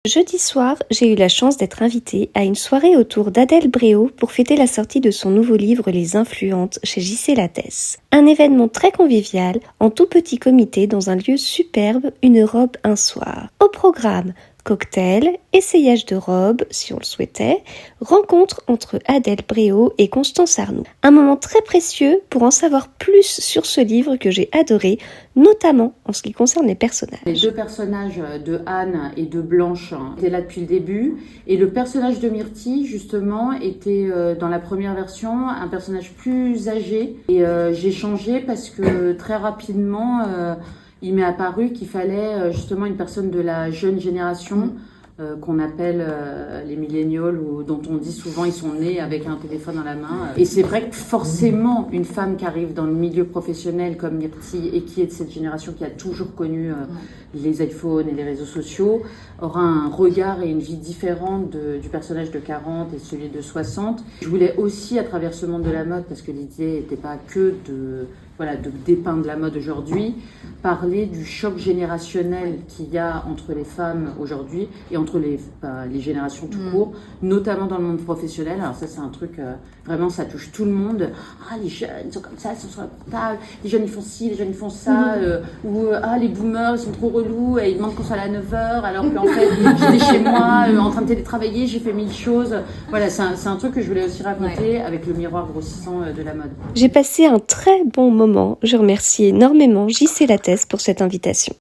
Jeudi soir, j'ai eu la chance d'être invitée à une soirée autour d'Adèle Bréau pour fêter la sortie de son nouveau livre Les Influentes chez J.C. Lattès. Un événement très convivial, en tout petit comité dans un lieu superbe, une robe un soir. Au programme, cocktail, essayage de robe, si on le souhaitait, rencontre entre Adèle Bréau et Constance Arnoux. Un moment très précieux pour en savoir plus sur ce livre que j'ai adoré, notamment en ce qui concerne les personnages. Les deux personnages de Anne et de Blanche étaient là depuis le début, et le personnage de Myrtille justement était dans la première version un personnage plus âgé, et j'ai changé parce que très rapidement il m'est apparu qu'il fallait justement une personne de la jeune génération qu'on appelle les millénials, ou dont on dit souvent ils sont nés avec un téléphone dans la main. Et c'est vrai que forcément une femme qui arrive dans le milieu professionnel comme Myrtille et qui est de cette génération qui a toujours connu les iPhones et les réseaux sociaux aura un regard et une vie différente du personnage de 40 et celui de 60. Je voulais aussi, à travers ce monde de la mode, parce que l'idée n'était pas que de dépeindre la mode aujourd'hui, parler du choc générationnel qu'il y a entre les femmes aujourd'hui et entre les générations tout court, notamment dans le monde professionnel. Alors ça, c'est un truc, vraiment, ça touche tout le monde. Ah, les jeunes, ils sont comme ça, ils sont sur la portable, les jeunes, ils font ci, les jeunes, ils font ça, ou les boomers, ils sont trop relous, et ils demandent qu'on soit là à 9h, alors qu'en fait, j'étais chez moi, en train de télétravailler, j'ai fait 1000 choses. Voilà, c'est un truc que je voulais aussi raconter avec le miroir grossissant de la mode. J'ai passé un très bon moment. Je remercie énormément J.C. Lattès pour cette invitation.